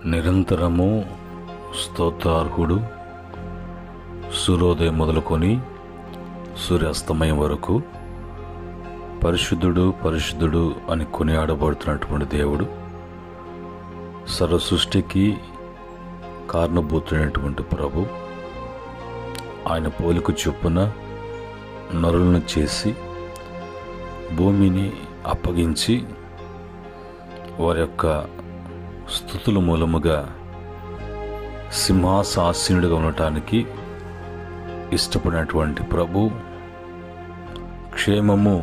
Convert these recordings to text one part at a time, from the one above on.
నిరంతరము స్తోత్రార్హుడు, సూర్యోదయం మొదలుకొని సూర్యాస్తమయం వరకు పరిశుద్ధుడు పరిశుద్ధుడు అని కొనియాడబడుతున్నటువంటి దేవుడు, సర్వ సృష్టికి కారణభూతుడైనటువంటి ప్రభు, ఆయన పోలిక చొప్పున నరులను చేసి భూమిని అప్పగించి వారి యొక్క స్తుతుల మూలముగా సింహాసీనుడిగా ఉండటానికి ఇష్టపడినటువంటి ప్రభు, క్షేమము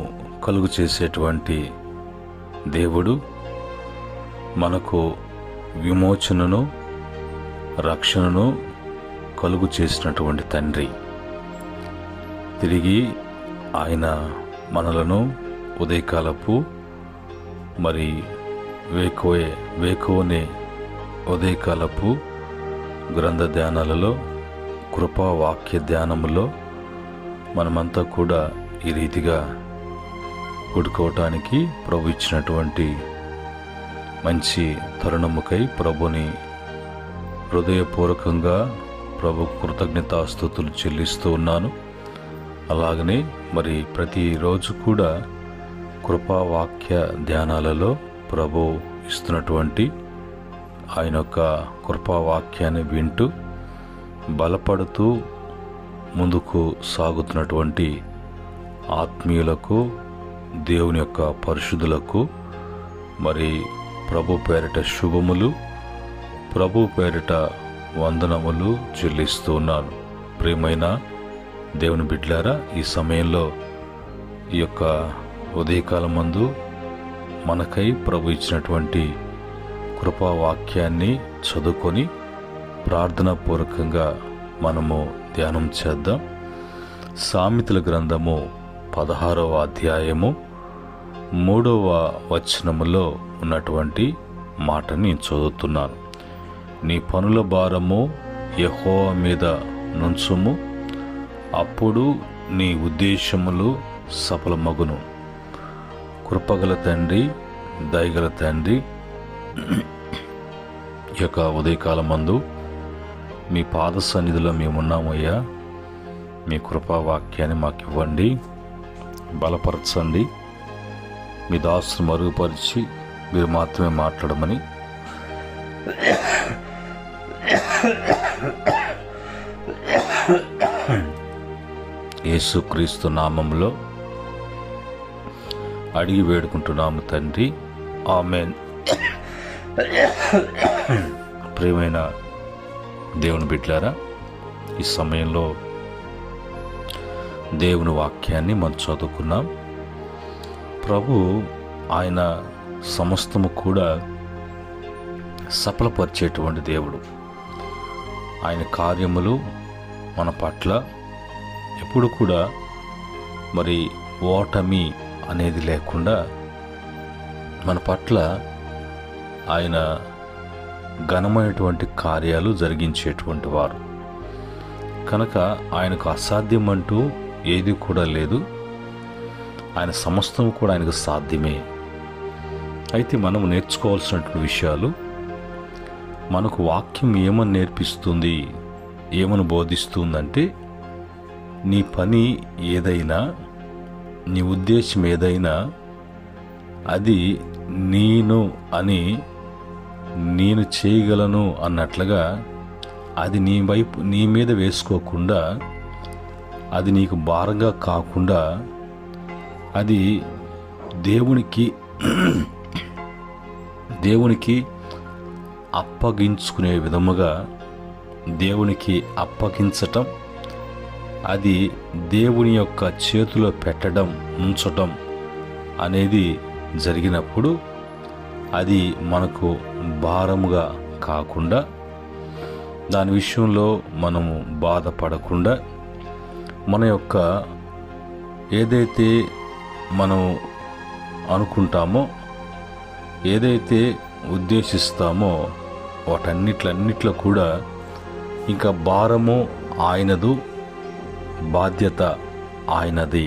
కలుగు చేసేటువంటి దేవుడు, మనకు విమోచనను రక్షణను కలుగు చేసినటువంటి తండ్రి. తిరిగి ఆయన మనలను ఉదయకాలపు వేకువనే ఉదయకాలపు గ్రంథ ధ్యానాలలో, కృపా వాక్య ధ్యానములో మనమంతా కూడా ఈ రీతిగా కూడుకోవటానికి ప్రభు ఇచ్చినటువంటి మంచి తరుణముకై ప్రభుని హృదయపూర్వకంగా ప్రభు కృతజ్ఞతాస్తుతులు చెల్లిస్తూ ఉన్నాను. అలాగనే ప్రతిరోజు కూడా కృపావాక్య ధ్యానాలలో ప్రభు ఇస్తున్నటువంటి ఆయన యొక్క కృపావాక్యాన్ని వింటూ బలపడుతూ ముందుకు సాగుతున్నటువంటి ఆత్మీయులకు, దేవుని యొక్క పరిశుద్ధులకు ప్రభు పేరిట శుభములు, ప్రభు పేరిట వందనములు చెల్లిస్తూ ఉన్నాను. ప్రియమైన దేవుని బిడ్డలారా, ఈ సమయంలో ఈ యొక్క ఉదయకాలం మందు మనకై ప్రభు ఇచ్చినటువంటి కృపావాక్యాన్ని చదువుకొని ప్రార్థనాపూర్వకంగా మనము ధ్యానం చేద్దాం. సామెతల గ్రంథము 16వ అధ్యాయము 3వ వచనములో ఉన్నటువంటి మాటని చదువుతున్నాను. నీ పనుల భారము యెహోవా మీద నుంచుము, అప్పుడు నీ ఉద్దేశములు సఫలమగును. కృపగల తండ్రి, దయగల తండ్రి, ఈ యొక్క ఉదయకాలం మందు మీ పాద సన్నిధిలో మేమున్నామయ్యా. మీ కృపావాక్యాన్ని మాకు ఇవ్వండి, బలపరచండి. మీ దాసును మరుగుపరిచి మీరు మాత్రమే మాట్లాడమని యేసుక్రీస్తు నామములో అడిగి వేడుకుంటున్నాము తండ్రి, ఆమేన్. ప్రియమైన దేవుని బిడ్డలారా, ఈ సమయంలో దేవుని వాక్యాన్ని మనం చదువుకున్నాం. ప్రభు ఆయన సమస్తము కూడా సఫలపరిచేటువంటి దేవుడు. ఆయన కార్యములు మన పట్ల ఎప్పుడు కూడా ఓటమి అనేది లేకుండా మన పట్ల ఆయన ఘనమైనటువంటి కార్యాలు జరిగించేటువంటి వారు కనుక ఆయనకు అసాధ్యం అంటూ ఏది కూడా లేదు. ఆయన సమస్తం కూడా ఆయనకు సాధ్యమే. అయితే మనం నేర్చుకోవాల్సినటువంటి విషయాలు, మనకు వాక్యం ఏమని నేర్పిస్తుంది, ఏమని బోధిస్తుందంటే, నీ పని ఏదైనా, నీ ఉద్దేశం ఏదైనా, అది నేను చేయగలను అన్నట్లుగా అది నీ మీద వేసుకోకుండా, అది నీకు భారంగా కాకుండా, అది దేవునికి అప్పగించుకునే విధముగా దేవునికి అప్పగించటం, అది దేవుని యొక్క చేతిలో పెట్టడం, ఉంచటం అనేది జరిగినప్పుడు అది మనకు భారముగా కాకుండా, దాని విషయంలో మనము బాధపడకుండా, మన యొక్క ఏదైతే మనం అనుకుంటామో, ఏదైతే ఉద్దేశిస్తామో వాటన్నిట్లో కూడా ఇంకా భారము ఆయనదు, బాధ్యత ఆయనది.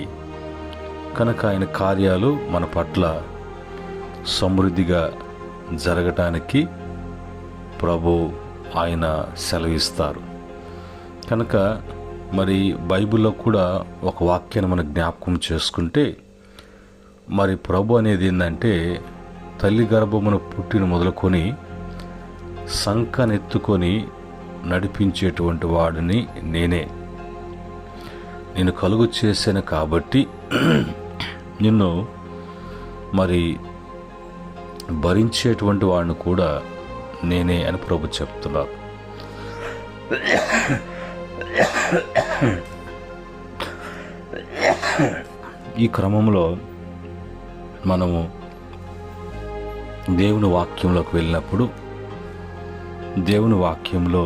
కనుక ఆయన కార్యాలు మన పట్ల సమృద్ధిగా జరగటానికి ప్రభు ఆయన సెలవిస్తారు. కనుక మరి బైబిల్లో కూడా ఒక వాక్యాన్ని మనం జ్ఞాపకం చేసుకుంటే, మరి ప్రభు అనేది ఏంటంటే, తల్లి గర్భమును పుట్టిన మొదలుకొని సంకనెత్తుకొని నడిపించేటువంటి వాడిని నేనే. నేను కలుగు చేశాను కాబట్టి నిన్ను మరి భరించేటువంటి వాడిని కూడా నేనే అని ప్రభు చెప్తున్నారు. ఈ క్రమంలో మనము దేవుని వాక్యంలోకి వెళ్ళినప్పుడు, దేవుని వాక్యంలో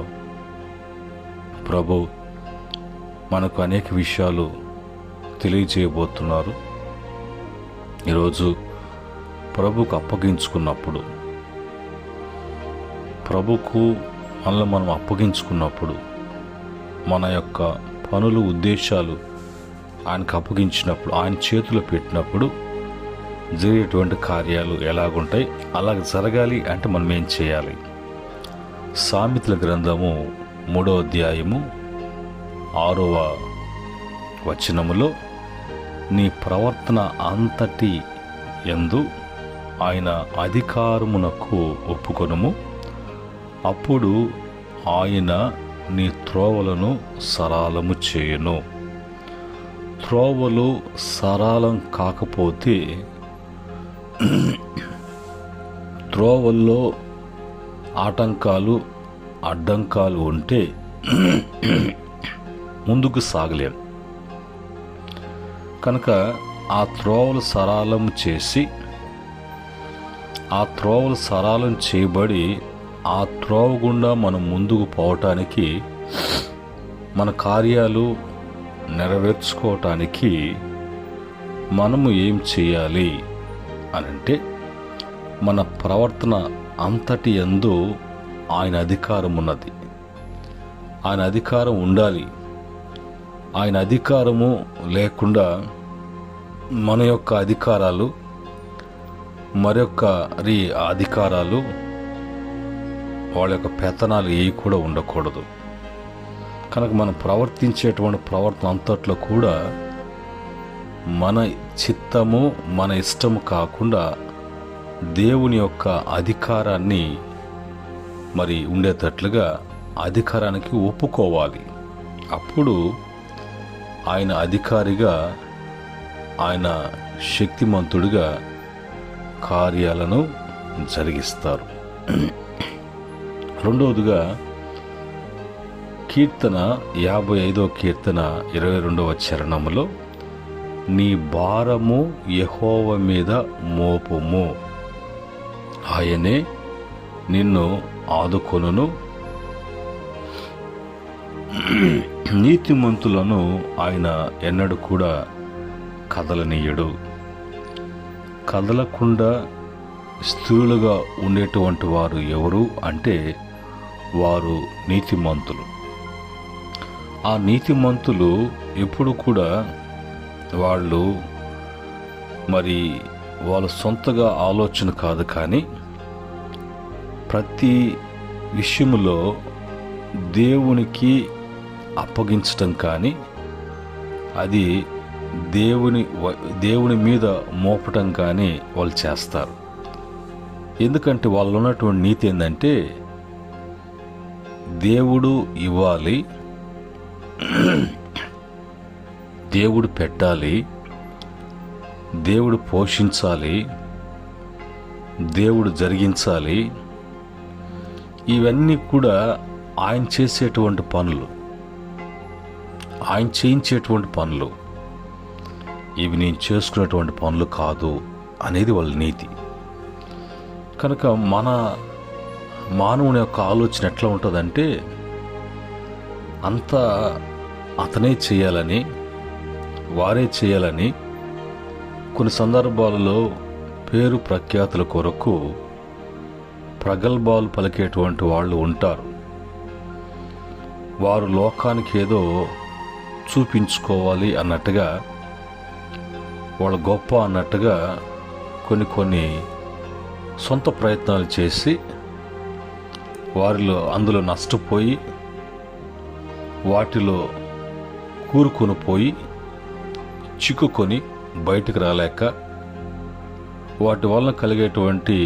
ప్రభు మనకు అనేక విషయాలు తెలియజేయబోతున్నారు. ఈరోజు ప్రభుకు అప్పగించుకున్నప్పుడు, ప్రభుకు మనల్ని మనం అప్పగించుకున్నప్పుడు, మన యొక్క పనులు ఉద్దేశాలు ఆయనకు అప్పగించినప్పుడు, ఆయన చేతిలో పెట్టినప్పుడు జరిగేటువంటి కార్యాలు ఎలాగుంటాయి, అలాగ జరగాలి అంటే మనం ఏం చేయాలి? సామెతల గ్రంథము 3వ అధ్యాయము 6వ వచనములో, నీ ప్రవర్తన అంతటి యందు ఆయన అధికారమునకు ఒప్పుకొనుము, అప్పుడు ఆయన నీ త్రోవలను సరళము చేయును. త్రోవలు సరళం కాకపోతే, త్రోవల్లో ఆటంకాలు అడ్డంకాలు ఉంటే ముందుకు సాగలేం. కనుక ఆ త్రోవలు సరళం చేసి, ఆ త్రోవలు సరళం చేయబడి ఆ త్రోవ గుండా మనం ముందుకు పోవటానికి, మన కార్యాలు నెరవేర్చుకోవటానికి మనము ఏం చేయాలి అనంటే, మన ప్రవర్తన అంతటి యందు ఆయన అధికారం ఉన్నది. ఆయన అధికారం ఉండాలి. ఆయన అధికారము లేకుండా మన యొక్క అధికారాలు, మరొకరి అధికారాలు, వాళ్ళ యొక్క పెత్తనాలు ఏవి కూడా ఉండకూడదు. కనుక మనం ప్రవర్తించేటువంటి ప్రవర్తన అంతట్లో కూడా మన చిత్తము, మన ఇష్టము కాకుండా దేవుని యొక్క అధికారాన్ని మరి ఉండేటట్లుగా అధికారానికి ఒప్పుకోవాలి. అప్పుడు ఆయన అధికారిగా, ఆయన శక్తిమంతుడిగా కార్యాలను జరిగిస్తారు. రెండవదిగా కీర్తన 55వ కీర్తన 22వ చరణములో, నీ భారము యెహోవా మీద మోపుము, ఆయనే నిన్ను ఆదుకొనును, నీతిమంతులను ఆయన ఎన్నడూ కూడా కదలనీయడు. కదలకుండా స్థిరులుగా ఉండేటువంటి వారు ఎవరు అంటే వారు నీతిమంతులు. ఆ నీతిమంతులు ఎప్పుడు కూడా వాళ్ళు మరి వాళ్ళ సొంతగా ఆలోచన కాదు, కానీ ప్రతి విషయంలో దేవునికి అప్పగించటం కానీ, అది దేవుని మీద మోపటం కానీ వాళ్ళు చేస్తారు. ఎందుకంటే వాళ్ళు ఉన్నటువంటి నీతి ఏంటంటే, దేవుడు ఇవ్వాలి, దేవుడు పెట్టాలి, దేవుడు పోషించాలి, దేవుడు జరిగించాలి. ఇవన్నీ కూడా ఆయన చేసేటువంటి పనులు, ఆయన చేయించేటువంటి పనులు. ఇవి నేను చేసుకునేటువంటి పనులు కాదు అనేది వాళ్ళ నీతి. కనుక మన మానవుని యొక్క ఆలోచన ఎట్లా ఉంటుందంటే, అంతా అతనే చేయాలని, వారే చేయాలని, కొన్ని సందర్భాలలో పేరు ప్రఖ్యాతుల కొరకు ప్రగల్భాలు పలికేటువంటి వాళ్ళు ఉంటారు. వారు లోకానికి ఏదో చూపించుకోవాలి అన్నట్టుగా, వాళ్ళ గొప్ప అన్నట్టుగా కొన్ని సొంత ప్రయత్నాలు చేసి అందులో నష్టపోయి వాటిలో కూరుకొని పోయి చిక్కుకొని బయటకు రాలేక వాటి వలన కలిగేటువంటి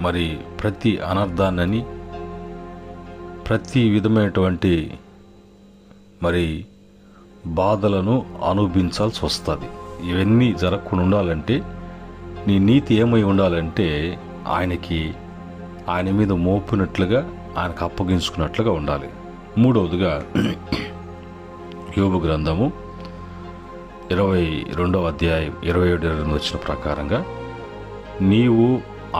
మరి ప్రతి అనర్థాన్ని, ప్రతి విధమైనటువంటి మరి బాధలను అనుభవించాల్సి వస్తుంది. ఇవన్నీ జరగకుండా ఉండాలంటే నీ నీతి ఏమై ఉండాలంటే ఆయన మీద మోపినట్లుగా, ఆయనకు అప్పగించుకున్నట్లుగా ఉండాలి. మూడవదిగా యోబు గ్రంథము 22వ అధ్యాయం 27 వచ్చిన ప్రకారంగా, నీవు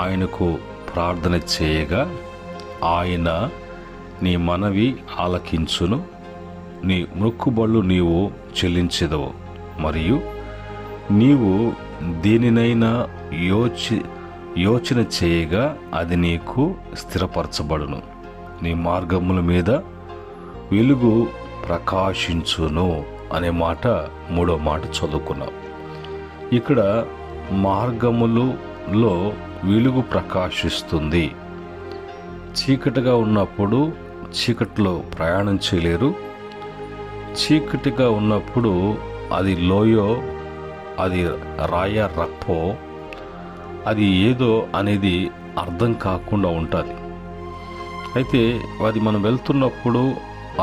ఆయనకు ప్రార్థన చేయగా ఆయన నీ మనవి ఆలకించును, నీ మొక్కుబళ్ళు నీవు చెల్లించెదవు, మరియు నీవు దేనినైనా యోచన చేయగా అది నీకు స్థిరపరచబడును, నీ మార్గముల మీద వెలుగు ప్రకాశించును అనే మాట 3వ మాట చదువుకున్నాం. ఇక్కడ మార్గములలో వెలుగు ప్రకాశిస్తుంది. చీకటిగా ఉన్నప్పుడు చీకటిలో ప్రయాణం చేయలేరు. చీకటిగా ఉన్నప్పుడు అది లోయో, అది రాయ రప్పో, అది ఏదో అనేది అర్థం కాకుండా ఉంటుంది. అయితే అది మనం వెళ్తున్నప్పుడు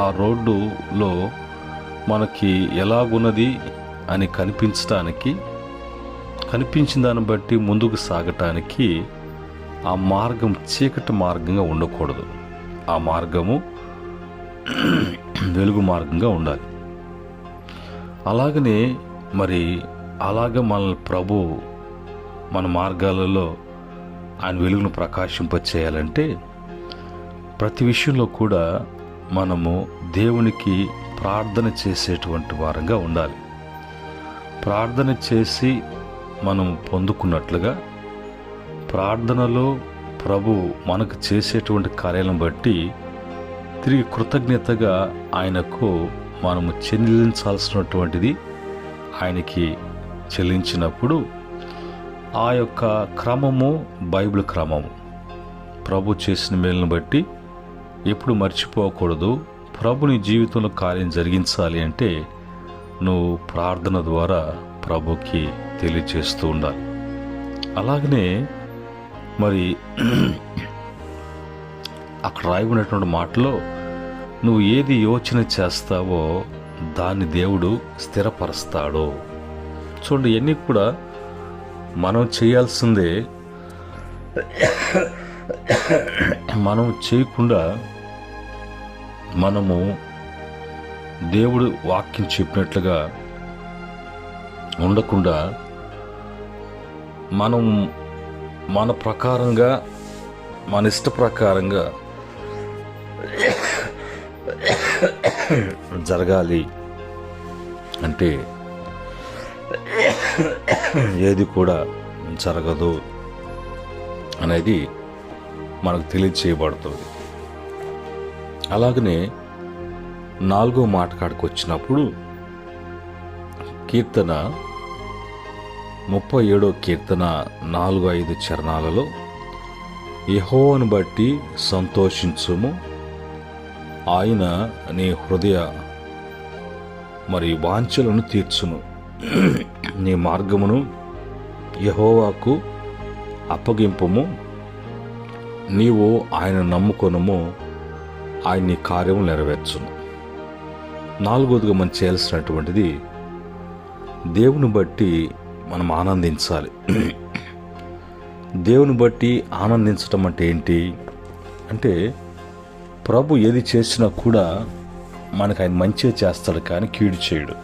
ఆ రోడ్డులో మనకి ఎలాగున్నది అని కనిపించిన దాన్ని బట్టి ముందుకు సాగటానికి ఆ మార్గం చీకటి మార్గంగా ఉండకూడదు. ఆ మార్గము వెలుగు మార్గంగా ఉండాలి. అలాగనే మనల్ని ప్రభు మన మార్గాలలో ఆయన వెలుగును ప్రకాశింపచేయాలంటే ప్రతి విషయంలో కూడా మనము దేవునికి ప్రార్థన చేసేటువంటి వారంగా ఉండాలి. ప్రార్థన చేసి మనం పొందుకున్నట్లుగా ప్రార్థనలో ప్రభు మనకు చేసేటువంటి కార్యాలను బట్టి తిరిగి కృతజ్ఞతగా ఆయనకు మనము చెల్లించాల్సినటువంటిది ఆయనకి చెల్లించినప్పుడు ఆ యొక్క క్రమము బైబిల్ క్రమము. ప్రభు చేసిన మేలును బట్టి ఎప్పుడు మర్చిపోకూడదు. ప్రభు నీ జీవితంలో కార్యం జరిగించాలి అంటే నువ్వు ప్రార్థన ద్వారా ప్రభుకి తెలియచేస్తూ ఉండాలి. అలాగనే అక్కడ రాయబడినటువంటి మాటలో నువ్వు ఏది యోచన చేస్తావో దాన్ని దేవుడు స్థిరపరుస్తాడు. చూడండి, ఇవన్నీ కూడా మనం చేయాల్సిందే. మనం చేయకుండా మనము దేవుడు వాక్యం చెప్పినట్లుగా ఉండకుండా మనం మన ప్రకారంగా, మన ఇష్ట ప్రకారంగా జరగాలి అంటే ఏది కూడా జరగదు అనేది మనకు తెలియచేయబడుతుంది. అలాగనే 4వ మాట కాడికి వచ్చినప్పుడు కీర్తన 37వ కీర్తన 4-5 చరణాలలో యెహోవాను బట్టి సంతోషించుము, ఆయన నీ హృదయ వాంఛలను తీర్చును, నీ మార్గమును యెహోవాకు అప్పగింపుము, నీవు ఆయన నమ్ముకొనుము, ఆయన నీ కార్యము నెరవేర్చును. 4వదిగా మనం చేయాల్సినటువంటిది దేవుని బట్టి మనం ఆనందించాలి. దేవుని బట్టి ఆనందించటం అంటే ఏంటి అంటే, ప్రభు ఏది చేసినా కూడా మనకు ఆయన మంచిగా చేస్తాడు కానీ కీడు చేయడు.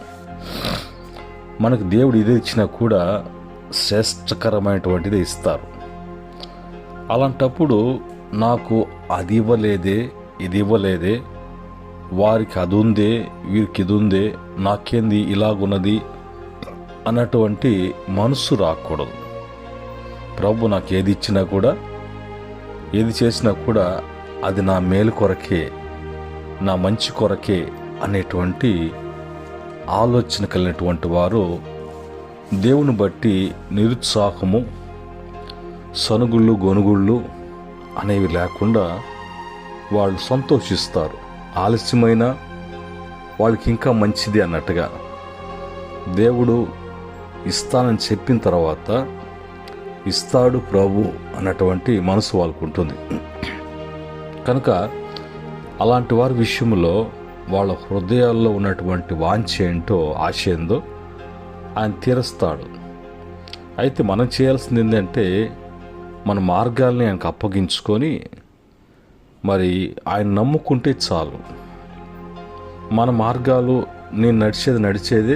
మనకు దేవుడు ఏది ఇచ్చినా కూడా శ్రేష్టకరమైనటువంటిది ఇస్తారు. అలాంటప్పుడు నాకు అది ఇవ్వలేదే, ఇది ఇవ్వలేదే, వారికి అది ఉందే, వీరికి ఇది ఉందే, నాకేంది ఇలాగున్నది అన్నటువంటి మనసు రాకూడదు. ప్రభు నాకు ఏది ఇచ్చినా కూడా, ఏది చేసినా కూడా అది నా మేలు కొరకే, నా మంచి కొరకే అనేటువంటి ఆలోచన కలిగినటువంటి వారు దేవుని బట్టి నిరుత్సాహము, సనుగుళ్ళు, గొనుగుళ్ళు అనేవి లేకుండా వాళ్ళు సంతోషిస్తారు. ఆలస్యమైన వాళ్ళకి ఇంకా మంచిది అన్నట్టుగా. దేవుడు ఇస్తానని చెప్పిన తర్వాత ఇస్తాడు ప్రభు అన్నటువంటి మనసు వాళ్ళకు ఉంటుంది. కనుక అలాంటి వారి విషయంలో వాళ్ళ హృదయాల్లో ఉన్నటువంటి వాంఛ ఏంటో, ఆశ ఏందో ఆయన తీరుస్తాడు. అయితే మనం చేయాల్సింది ఏంటంటే మన మార్గాల్ని ఆయనకు అప్పగించుకొని మరి ఆయన నమ్ముకుంటే చాలు. మన మార్గాలు నేను నడిచేది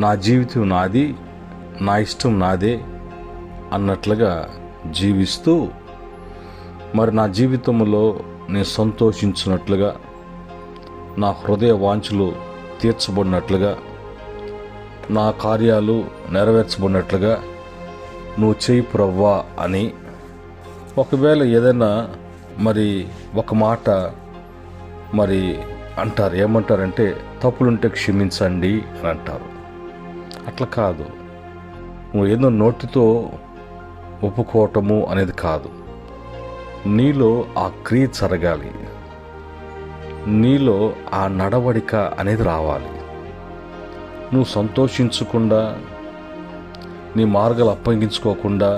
నా జీవితం నాది, నా ఇష్టం నాదే అన్నట్లుగా జీవిస్తూ మరి నా జీవితంలో నేను సంతోషించినట్లుగా, నా హృదయ వాంఛలు తీర్చబడినట్లుగా, నా కార్యాలు నెరవేర్చబడినట్లుగా నువ్వు చేయి ప్రవ్వా అని, ఒకవేళ ఏదైనా మరి ఒక మాట మరి అంటారు, ఏమంటారంటే తప్పులుంటే క్షమించండి అని అంటారు. అట్లా కాదు. నువ్వు ఏదో నోటితో ఒప్పుకోవటము అనేది కాదు. నీలో ఆ క్రియ జరగాలి, నీలో ఆ నడవడిక అనేది రావాలి. నువ్వు సంతోషించకుండా, నీ మార్గాలు అప్పగించుకోకుండా,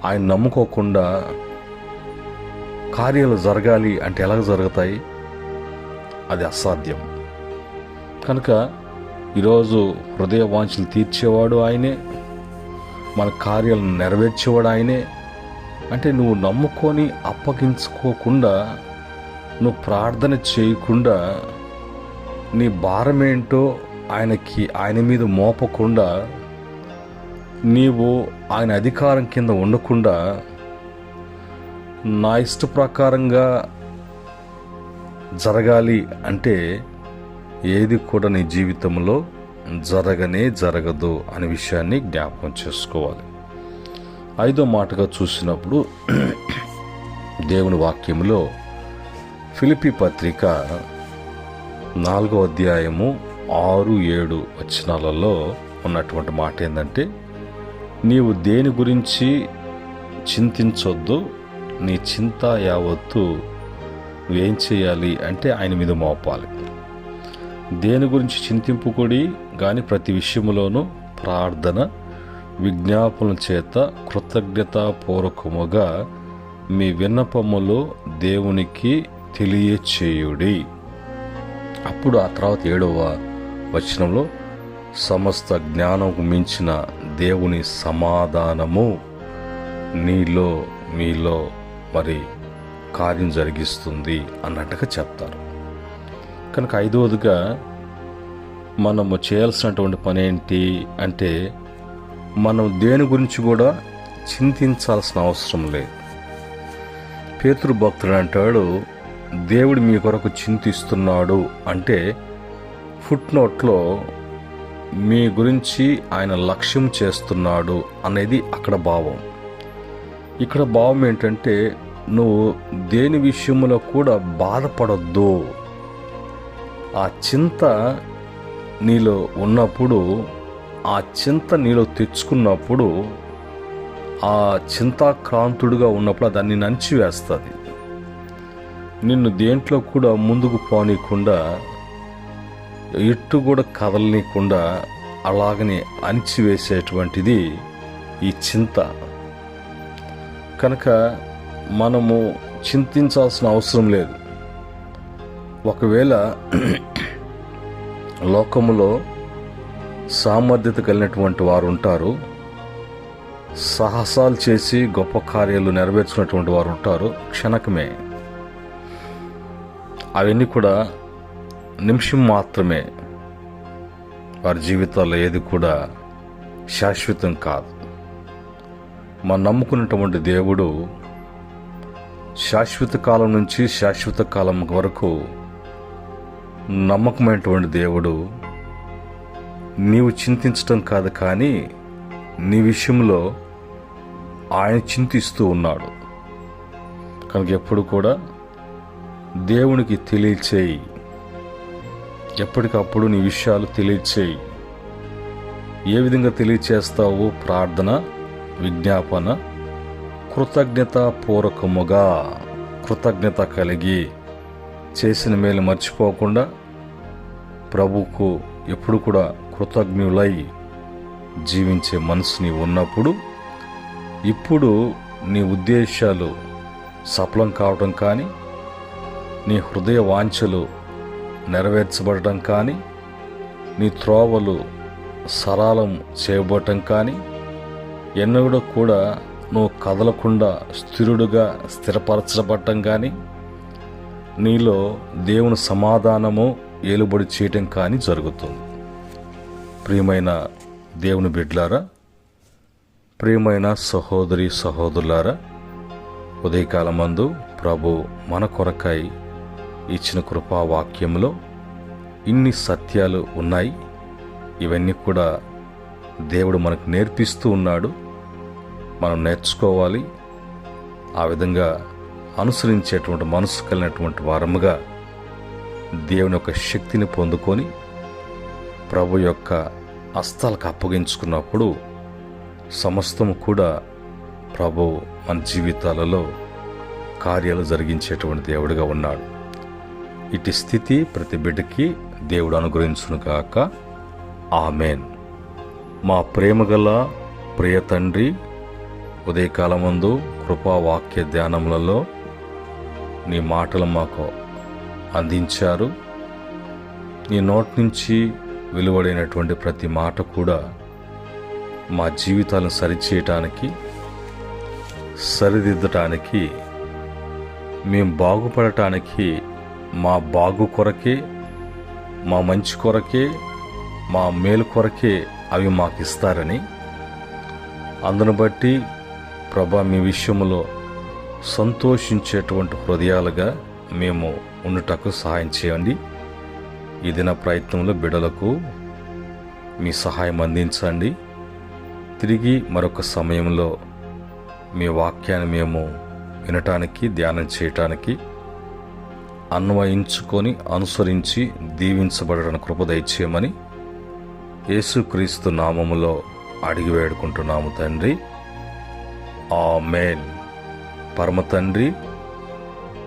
ఆయన నమ్ముకోకుండా కార్యాలు జరగాలి అంటే ఎలాగ జరుగుతాయి? అది అసాధ్యం. కనుక ఈరోజు హృదయ వాంఛలు తీర్చేవాడు ఆయనే, మన కార్యాలను నెరవేర్చేవాడు ఆయనే. అంటే నువ్వు నమ్ముకొని అప్పగించుకోకుండా, నువ్వు ప్రార్థన చేయకుండా, నీ భారమేంటో ఆయన మీద మోపకుండా, నీవు ఆయన అధికారం కింద ఉండకుండా, నా ఇష్ట ప్రకారంగా జరగాలి అంటే ఏది కూడా నీ జీవితంలో జరగదు అనే విషయాన్ని జ్ఞాపకం చేసుకోవాలి. 5వ మాటగా చూసినప్పుడు దేవుని వాక్యములో ఫిలిప్పీ పత్రిక 4వ అధ్యాయము 6-7 వచనాలలో ఉన్నటువంటి మాట ఏంటంటే, నీవు దేని గురించి చింతించొద్దు, నీ చింత యావత్తు నువ్వేం చేయాలి అంటే ఆయన మీద మోపాలి. దేని గురించి చింతింపుకొడి కానీ ప్రతి విషయములోనూ ప్రార్థన విజ్ఞాపన చేత కృతజ్ఞతాపూర్వకముగా మీ విన్నపములు దేవునికి తెలియచేయుడి. అప్పుడు ఆ తర్వాత 7వ వచనంలో సమస్త జ్ఞానము మించిన దేవుని సమాధానము నీలో మీలో మరి కార్యం జరిగిస్తుంది అన్నట్టుగా చెప్తారు. కనుక 5వదిగా మనము చేయాల్సినటువంటి పని ఏంటి అంటే, మనం దేని గురించి కూడా చింతించాల్సిన అవసరం లేదు. పేతురు భక్తుడు అంటాడు, దేవుడు మీ కొరకు చింతిస్తున్నాడు అంటే ఫుట్నోట్లో మీ గురించి ఆయన లక్ష్యం చేస్తున్నాడు అనేది అక్కడ భావం. ఇక్కడ భావం ఏంటంటే, నువ్వు దేని విషయంలో కూడా బాధపడొద్దు. ఆ చింత నీలో ఉన్నప్పుడు, ఆ చింత నీలో తెచ్చుకున్నప్పుడు, ఆ చింతాక్రాంతుడుగా ఉన్నప్పుడు దాన్ని అణిచివేస్తుంది. నిన్ను దేంట్లో కూడా ముందుకు పోనీయకుండా, ఎట్టు కూడా కదలనీయకుండా అలాగనే అణిచివేసేటువంటిది ఈ చింత. కనుక మనము చింతించాల్సిన అవసరం లేదు. ఒకవేళ లోకములో సామర్థ్యత కలిగినటువంటి వారు ఉంటారు, సాహసాలు చేసి గొప్ప కార్యాలు నెరవేర్చుకున్నటువంటి వారు ఉంటారు. క్షణకమే, అవన్నీ కూడా నిమిషం మాత్రమే. వారి జీవితాల్లో ఏది కూడా శాశ్వతం కాదు. మనం నమ్ముకున్నటువంటి దేవుడు శాశ్వత కాలం నుంచి శాశ్వత కాలం వరకు నమ్మకమైనటువంటి దేవుడు. నీవు చింతించడం కాదు, కానీ నీ విషయంలో ఆయన చింతిస్తూ ఉన్నాడు. కనుక ఎప్పుడు కూడా దేవునికి తెలియచేయి, ఎప్పటికప్పుడు నీ విషయాలు తెలియచేయి. ఏ విధంగా తెలియచేస్తావు? ప్రార్థన, విజ్ఞాపన, కృతజ్ఞతాపూర్వకముగా కృతజ్ఞత కలిగి చేసిన మేలు మర్చిపోకుండా ప్రభువుకు ఎప్పుడు కూడా కృతజ్ఞులై జీవించే మనసు నీవు ఉన్నప్పుడు ఇప్పుడు నీ ఉద్దేశాలు సఫలం కావడం కానీ, నీ హృదయ వాంఛలు నెరవేర్చబడటం కానీ, నీ త్రోవలు సరళం చేయబడటం కానీ, ఎన్నడూ కూడా నువ్వు కదలకుండా స్థిరుడుగా స్థిరపరచబడటం కానీ, నీలో దేవుని సమాధానము ఏలుబడి చేయటం కానీ జరుగుతుంది. ప్రియమైన దేవుని బిడ్డలారా, ప్రియమైన సహోదరి సహోదరులారా, ఉదయకాలమందు ప్రభు మన కొరకై ఇచ్చిన కృపావాక్యంలో ఇన్ని సత్యాలు ఉన్నాయి. ఇవన్నీ కూడా దేవుడు మనకు నేర్పిస్తూ ఉన్నాడు. మనం నేర్చుకోవాలి. ఆ విధంగా అనుసరించేటువంటి మనసు కలిగినటువంటి వారముగా దేవుని యొక్క శక్తిని పొందుకొని ప్రభు యొక్క హస్తాలకు అప్పగించుకున్నప్పుడు సమస్తము కూడా ప్రభు మన జీవితాలలో కార్యాలు జరిగించేటువంటి దేవుడిగా ఉన్నాడు. ఇటు స్థితి ప్రతి బిడ్డకి దేవుడు అనుగ్రహించునుగాక. ఆమెన్. మా ప్రేమగల ప్రియ తండ్రి, ఉదయకాలమందు కృపావాక్య ధ్యానములలో నీ మాటలు మాకు అందించారు. నీ నోటి నుంచి వెలువడినటువంటి ప్రతి మాట కూడా మా జీవితాలను సరిచేయటానికి, సరిదిద్దటానికి, మేము బాగుపడటానికి, మా బాగు కొరకే, మా మంచి కొరకే, మా మేలు కొరకే అవి మాకు ఇస్తారని, అందును బట్టి ప్రభా మీ విషయంలో సంతోషించేటువంటి హృదయాలుగా మేము ఉండుటకు సహాయం చేయండి. ఈ దిన ప్రయత్నంలో బిడ్డలకు మీ సహాయం అందించండి. తిరిగి మరొక సమయంలో మీ వాక్యాన్ని మేము వినటానికి, ధ్యానం చేయటానికి, అన్వయించుకొని అనుసరించి దీవించబడడానికి కృప దయచేయమని యేసుక్రీస్తు నామములో అడిగి వేడుకుంటున్నాము తండ్రి. ఆమేన్. పరమ తండ్రి,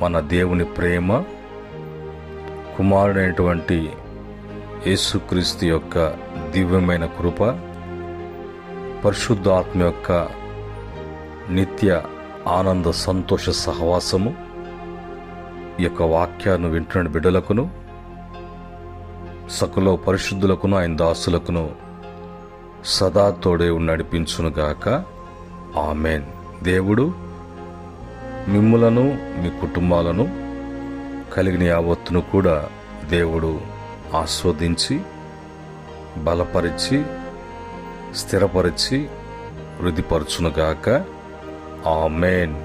మన దేవుని ప్రేమ, కుమారుడైనటువంటి యేసుక్రీస్తు యొక్క దివ్యమైన కృప, పరిశుద్ధాత్మ యొక్క నిత్య ఆనంద సంతోష సహవాసము ఈ యొక్క వాక్యాన్ని వింటున్న బిడ్డలకును, సకల పరిశుద్ధులకును, ఆయన దాసులకును సదా తోడే నడిపించునుగాక. ఆమెన్. దేవుడు మిమ్ములను, మీ కుటుంబాలను, కలిగిన యావత్తును కూడా దేవుడు ఆస్వాదించి, బలపరిచి, స్థిరపరిచి, వృద్ధిపరచునుగాక. ఆమెన్.